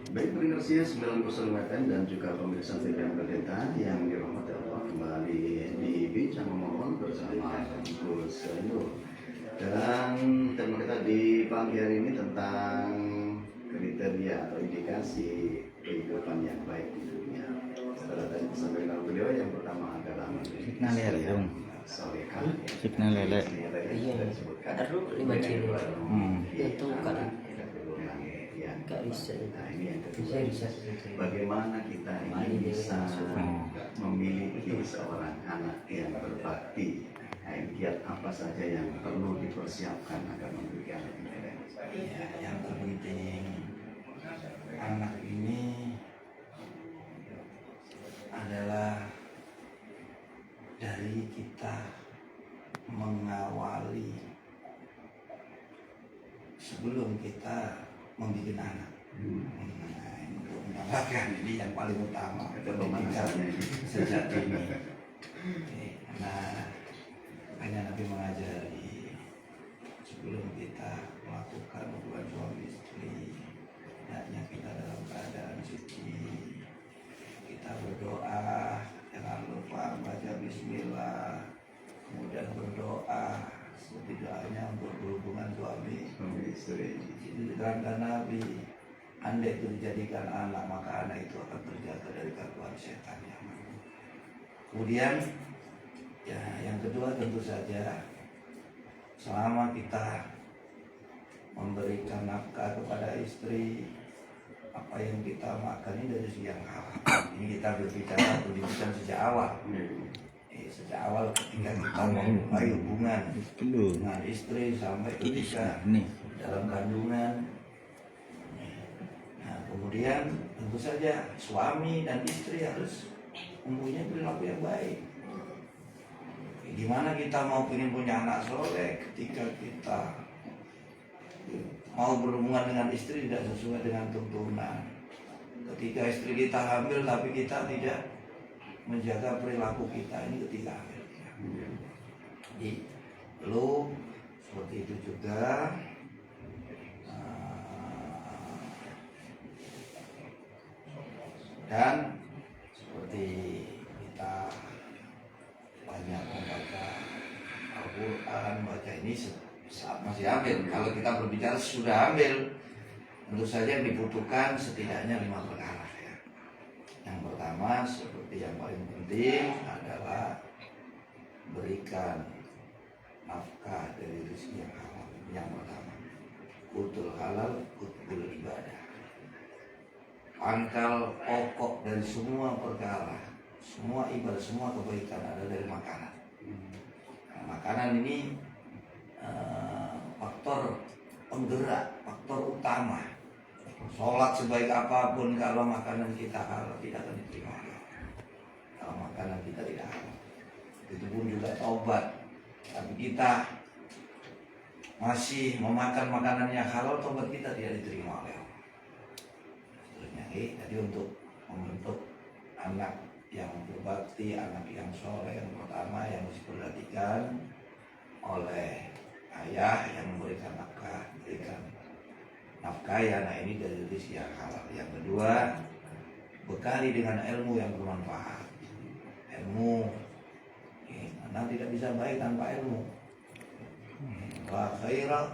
Baik pendengar Sia 90 FM dan juga pemirsa TVM Pendeta yang dirahmati Allah, kembali di Bincang Memon bersama Gus Nur. Dan tema kita di pagi hari ini tentang kriteria atau indikasi kehidupan yang baik di dunia. Setelah tadi disampaikan beliau, yang pertama adalah Signal lele dong. solehah. Signal lele. Iya, taruh 5 kilo. Itu kan gak bisa. Nah, ini yang Bisa kedua. bisa. Bagaimana kita ini bisa memiliki seorang anak yang berbakti? Nah, kiat apa saja yang perlu dipersiapkan agar memiliki anak yang baik? Ya, yang terpenting anak ini adalah dari kita mengawali sebelum kita membuat anak. Nah, untuk mendapatkan ini yang paling utama pendidikan sejak dini. Nah, hanya Nabi mengajari sebelum kita melakukan hubungan suami istri, hendaknya kita dalam keadaan suci. Kita berdoa, jangan lupa baca Bismillah, kemudian berdoa seperti doanya untuk berhubungan suami istri. Jadi diterangkan Nabi, andai itu dijadikan anak, maka anak itu akan terjaga dari gangguan setan yang mana. Kemudian ya, yang kedua tentu saja selama kita memberikan nafkah kepada istri, apa yang kita makan ini dari segi yang halal. Ini kita berbicara pendidikan sejak awal. Sejak awal ketika kita memulai hubungan dengan istri sampai ketika dalam kandungan. Nah, kemudian tentu saja suami dan istri harus mempunyai perilaku yang baik. Gimana kita mau ingin punya anak soleh ketika kita mau berhubungan dengan istri tidak sesuai dengan tuntunan. Ketika istri kita hamil tapi kita tidak menjaga perilaku kita, ini ketika hamil. Jadi perlu seperti itu juga. Dan seperti kita banyak membaca Al-Quran, baca ini saat masih hamil. Kalau kita berbicara sudah hamil, tentu saja dibutuhkan setidaknya 5 perkara ya. Yang pertama seperti yang paling penting adalah berikan nafkah dari rezeki yang halal. Yang pertama, utul halal, utul ibadah. Pangkal pokok dari semua perkara, semua ibadah, semua kebaikan ada dari makanan. Nah, makanan ini faktor penggerak, faktor utama. Sholat sebaik apapun kalau makanan kita halal tidak akan diterima. Kalau makanan kita tidak halal, itu pun juga taubat. Tapi kita masih memakan makanan yang halal, taubat kita tidak diterima oleh Allah. Jadi untuk membentuk anak yang berbakti, anak yang soleh, yang pertama yang harus diperhatikan oleh ayah yang memberikan nafkah, berikan nafkah ya anak ini dari rezeki yang halal. Yang kedua, bekali dengan ilmu yang bermanfaat. Ilmu, anak tidak bisa baik tanpa ilmu. La khaira,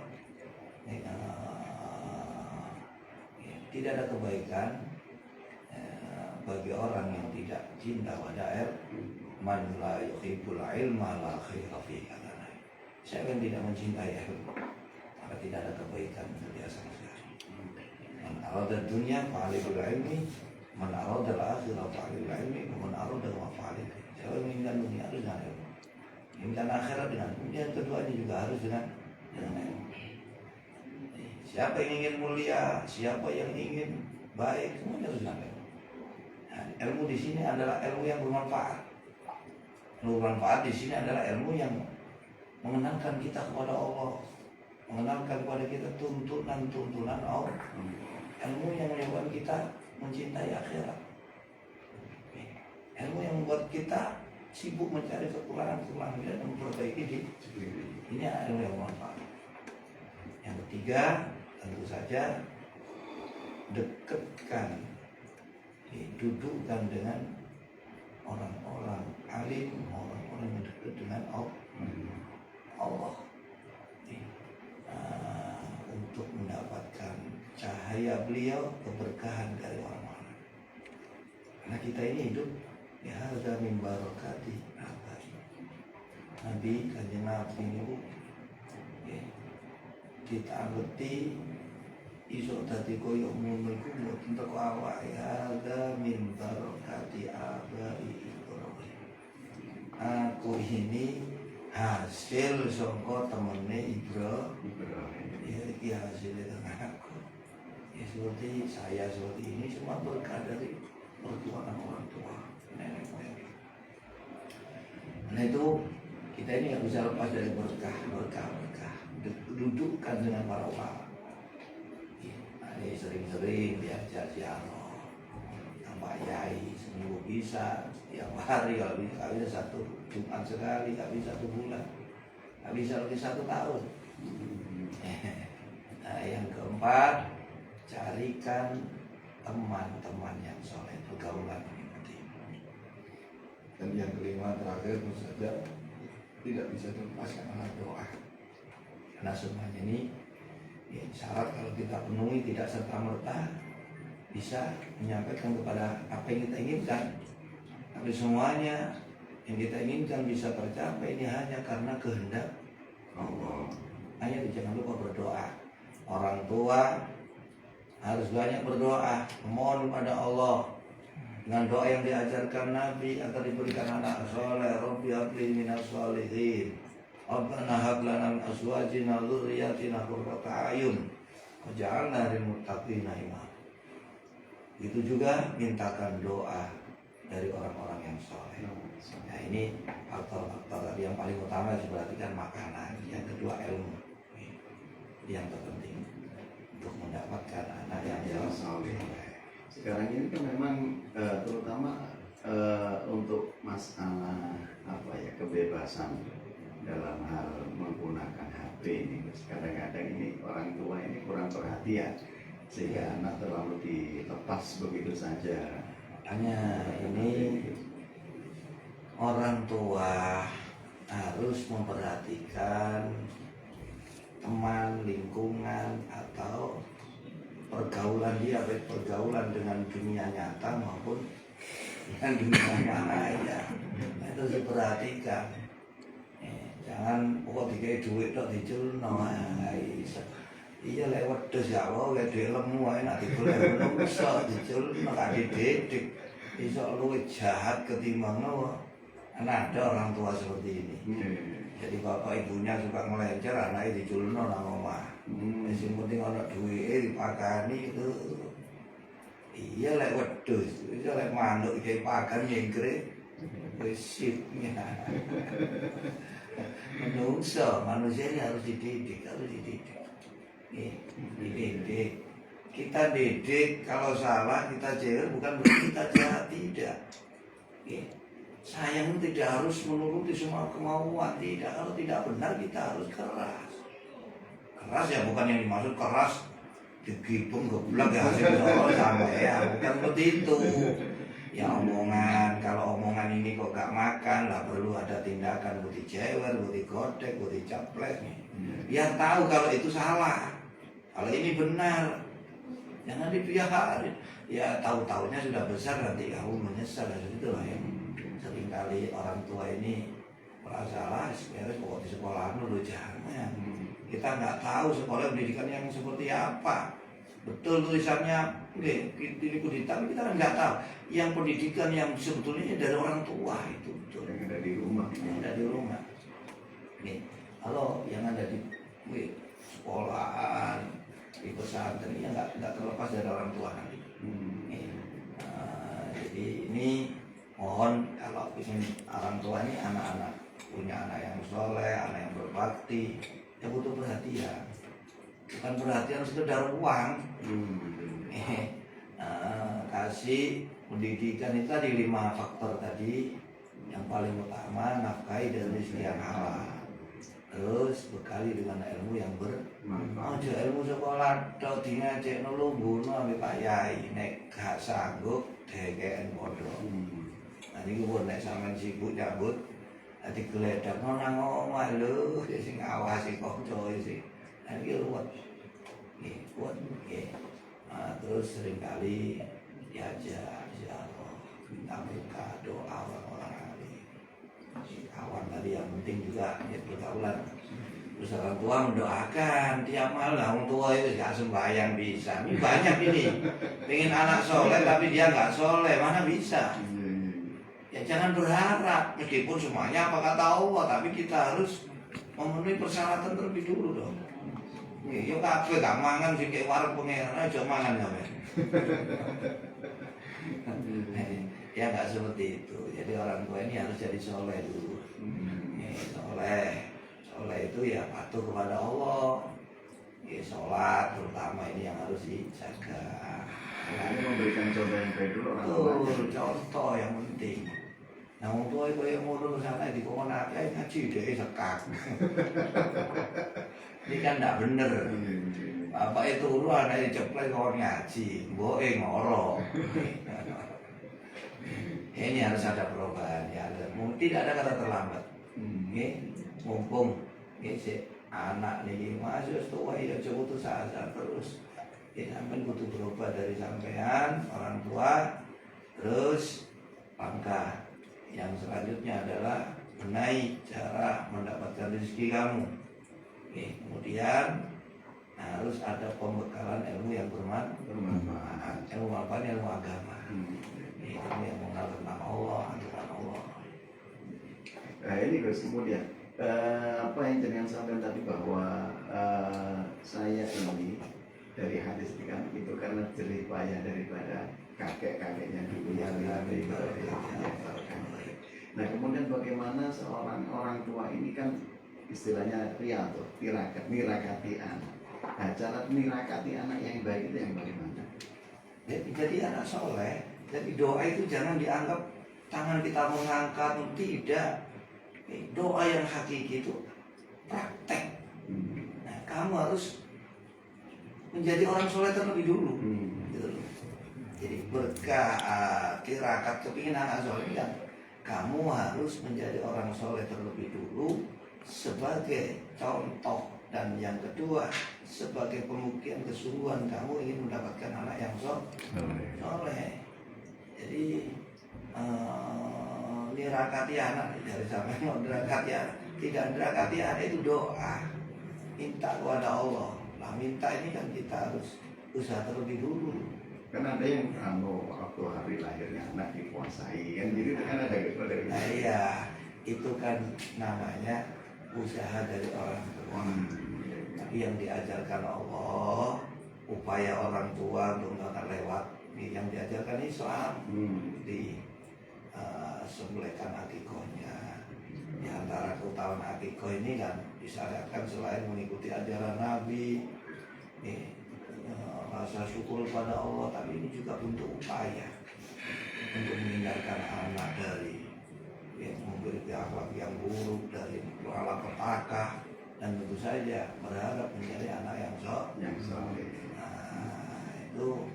tidak ada kebaikan bagi orang yang tidak cinta pada ilmu. Man la yuhibbul ilma la khaira fihi. Siapa yang tidak mencintai ilmu, maka tidak ada kebaikan untuk dia sama sekali. Man arada dunya fa'alil ilmi, man arada al-akhirah fa'alil ilmi, man arada ma fa'alil. Siapa yang menginginkan dunia harus dengan ilmu, menginginkan akhirat dengan ilmu. Yang keduanya juga harus dengan ilmu. Siapa yang ingin mulia, siapa yang ingin baik, semuanya harus dengan ilmu. Nah, ilmu di sini adalah ilmu yang bermanfaat. Ilmu bermanfaat di sini adalah ilmu yang mengenalkan kita kepada Allah, mengenalkan kepada kita tuntunan Allah. Ilmu yang menyebabkan kita mencintai akhirat. Ilmu yang membuat kita sibuk mencari kekurangan-kekurangan dan memperbaiki diri. Ini ilmu yang bermanfaat. Yang ketiga, tentu saja dekatkan, dudukkan dengan orang-orang alim, orang-orang yang dekat dengan Allah. Untuk mendapatkan cahaya beliau, keberkahan dari orang-orang. Karena kita ini hidup ya ada min barakati Nabi, kanjeng Nabi ini ya, kita ngerti iso dadi koyo ngono iku mboten teko awake ada min barakati abai Ibrahim. Aku ini hasil saka temene Ibrahim. Ya iki hasilnya dengan aku. Ya seperti saya seperti ini semua berkah dari perjuangan orang tua, nenek moyang. Nah itu kita ini nggak bisa lepas dari berkah. Dudukkan dengan para ulama. Ini sering-sering diajak ziarah, tambah yai seminggu bisa, setiap hari kalau bisa satu Jumat sekali, nggak bisa 1 bulan, nggak bisa lebih 1 tahun. Nah yang keempat, carikan teman-teman yang soleh, pergaulan yang penting. Dan yang kelima terakhir tentu saja tidak bisa dilepaskan oleh doa. Karena semuanya ini ya, syarat kalau kita penuhi tidak serta-merta bisa menyampaikan kepada apa yang kita inginkan. Tapi semuanya yang kita inginkan bisa tercapai ini hanya karena kehendak Allah. Hanya jangan lupa berdoa. Orang tua harus banyak berdoa, memohon kepada Allah dengan doa yang diajarkan Nabi agar diberikan anak soleh. Rabbi habli minas sholihin, Rabbana hab lana min azwajina wa dzurriyyatina qurrata a'yun waj'alna lil muttaqina imama. Itu juga mintakan doa dari orang-orang yang soleh. Nah ini faktor-faktor tadi yang paling utama diperhatikan makanan, yang kedua ilmu, yang terpenting untuk mendapatkan anak yang soleh. Sekarang ini kan memang terutama untuk masalah apa ya, kebebasan dalam hal menggunakan HP ini, kadang-kadang ini orang tua ini kurang perhatian sehingga anak terlalu dilepas begitu saja. Makanya ini orang tua harus memperhatikan teman, lingkungan atau pergaulan dia, baik pergaulan dengan dunia nyata maupun dengan dunia maya. Itu diperhatikan. Jangan pokok dikai duit tok diculno. Iya lewat dos ya wae duit lemu ae nek digolek menungso diculno gak dididik. Iso luwih jahat ketimbang ada orang tua seperti ini. Jadi bapak ibunya suka ngelencer, anaknya diculno nang omah. Sing penting ana duwike dipakani itu. Iya lek wedhus, iso lek manuk iki pakan nyengkre wis sipnya. Manusia ini harus dididik, dididik. Kita didik, kalau salah kita jahil bukan berarti kita jahat, tidak. Sayang tidak harus menuruti semua kemauan, tidak. Kalau tidak benar kita harus keras. Keras ya bukan yang dimaksud keras digibung geblek ya hasil sampai ya, bukan begitu. Ya omongan, kalau omongan ini kok gak makan, lah perlu ada tindakan, buat dijewer, buat digodek, buat dicaplek. Biar tahu kalau itu salah, kalau ini benar, jangan dibiarin. Ya tahu-tahunya sudah besar nanti kamu menyesal. Itulah yang seringkali orang tua ini merasa lah, sebenarnya pokok di sekolah dulu jangan. Kita nggak tahu sekolah pendidikan yang seperti apa. Betul tulisannya, ini tapi kita nggak tahu. Yang pendidikan yang sebetulnya dari orang tua itu betul. Yang ada di rumah. Yang ada di rumah. Nih, kalau yang ada di sekolahan, di pesantren, ya nggak terlepas dari orang tua nanti. Jadi ini mohon kalau ingin orang tua ini anak-anak punya anak yang soleh, anak yang berbakti, ya butuh perhatian. Bukan perhatian sekedar uang. Kasih pendidikan itu tadi 5 faktor tadi. Yang paling utama nafkahi dari rezeki yang halal. terus bekali dengan ilmu yang Manfaat. aja ilmu sekolah tok dingajekno lumbuno ambek Pak Yai nek gak sanggup dhekeken padha. Nah niku pun nek sampean sibuk nyambut ati geledak nang omah lho sing ngawasi kanca sing. Nah iki ruwet. Nggih, kuat nggih. Terus seringkali diajak ziarah, minta berkah, doa orang-orang alim. Kawan tadi yang penting juga ya pergaulan. Terus orang tua mendoakan tiap malam, orang tua itu gak sembahyang bisa. Ini banyak ini, pengen anak soleh tapi dia nggak soleh, mana bisa? Ya jangan berharap, meskipun semuanya apa kata Allah, tapi kita harus memenuhi persyaratan terlebih dulu dong. Yo kabeh gak mangan sing kek warung pangeran aja mangan ya. Ya nggak seperti itu. Jadi orang tua ini harus jadi soleh dulu. Soleh itu ya patuh kepada Allah. Sholat terutama ini yang harus dijaga. Ini memberikan contoh yang baik dulu orang tua. Betul, contoh yang penting. Nah, orang tua itu yang ngurus sana di kona ngaji deh sekak. Ini kan tidak bener. Bapak itu dulu anaknya ceplek kawan ngaji, boe ngorok. Ini harus ada perubahan ya. Tidak ada kata terlambat. Mumpung si anak nih masih tua ya coba tuh sadar terus. Sampai butuh berubah dari sampean orang tua, terus langkah yang selanjutnya adalah benahi cara mendapatkan rezeki kamu. Kemudian harus ada pembekalan ilmu yang bermanfaat, ilmu apa? Ilmu agama. Ilmu yang mengenal tentang Allah, aturan Allah. Nah ini Gus, kemudian apa yang jenengan sampaikan tadi bahwa saya ini dari hadis kan itu karena jerih payah daripada kakek-kakeknya dulu yang lebih Nah kemudian bagaimana seorang orang tua ini kan istilahnya nirakati anak. Nah cara nirakati anak yang baik itu yang bagaimana? Jadi anak soleh, jadi doa itu jangan dianggap tangan kita mengangkat, tidak. Doa yang hakiki itu praktek. Nah, kamu harus menjadi orang soleh terlebih dulu. Gitu. Jadi berkah tirakat kepingin anak soleh kan, kamu harus menjadi orang soleh terlebih dulu sebagai contoh, dan yang kedua sebagai pembuktian kesungguhan kamu ingin mendapatkan anak yang soleh. Jadi nirakati anak dari sampai mau nirakati anak, tidak nirakati anak itu doa, minta kepada Allah. Nah minta ini kan kita harus usaha terlebih dulu. Kan ada yang waktu hari lahirnya anak dikuasai kan, jadi kan ada gitu dari. Nah iya, itu kan namanya usaha dari orang tua. Tapi yang diajarkan Allah, upaya orang tua untuk nggak lewat, yang diajarkan Islam di sembelihkan akikohnya. Di antara keutamaan akikoh ini kan disyariatkan selain mengikuti ajaran Nabi, rasa syukur pada Allah, tapi ini juga bentuk upaya untuk menghindarkan anak dari memiliki akhlak yang buruk, dari akhlak petaka, dan tentu saja berharap menjadi anak yang soleh. Nah itu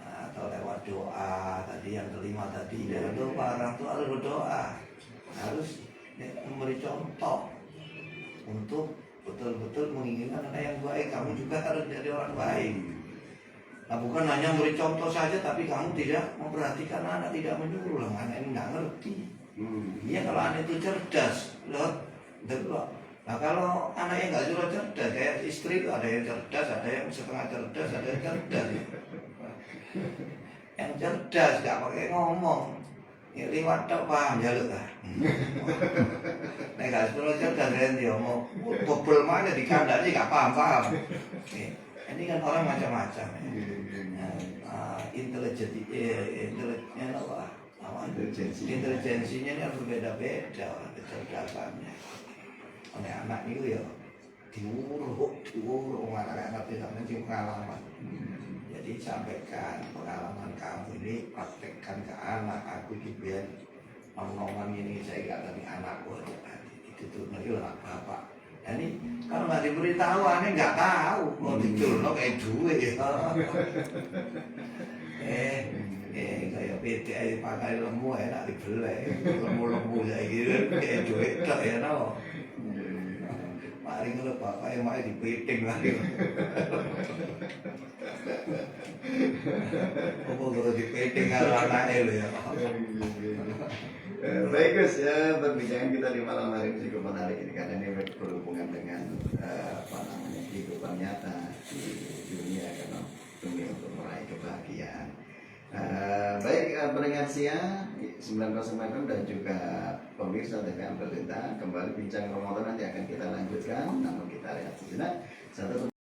atau lewat doa tadi yang kelima tadi, jangan lupa orang tua harus berdoa, harus memberi contoh untuk betul-betul menginginkan anak yang baik. Kamu juga harus jadi orang baik. Nah bukan hanya memberi contoh saja tapi kamu tidak memperhatikan anak, tidak menyuruh lah, anak ini nggak ngerti. Iya kalau anak itu cerdas, loh. Nah kalau anak yang nggak cerdas, kayak istri itu ada yang cerdas, ada yang setengah cerdas, ada yang cerdas. Yang cerdas nggak pakai ngomong, ya liwat tok paham jaluk lah. Nek gak sepuluh cerdas kan dia mau bobol mana di kandangnya nggak paham. Ini kan orang macam-macam ya. Intelijensinya ini berbeda-beda kecerdasannya. Oleh anak itu ya diuruk anak-anak tidak nanti pengalaman. Jadi sampaikan pengalaman kamu ini, praktekkan ke anak. Aku juga ngomong ini saya kata nih anakku aja tadi itu tuh anak bapak Jadi kalau nggak diberitahu, aneh nggak tahu mau diculno kayak duit. Kayak PT aja pakai lemu enak dibeli, lemu kayak gitu kayak duit tak ya no. Paling kalau bapak yang mau dipiting lagi. Kalau dipiting anaknya lo ya. Baik Gus, ya perbincangan kita di malam hari ini cukup menarik ini karena ini berhubungan dengan apa namanya kehidupan nyata di dunia karena demi untuk meraih kebahagiaan. Baik pendengar Sia 90 FM dan juga pemirsa TVM Berlinta, kembali bincang Ramadan nanti akan kita lanjutkan, namun kita lihat sejenak. Satu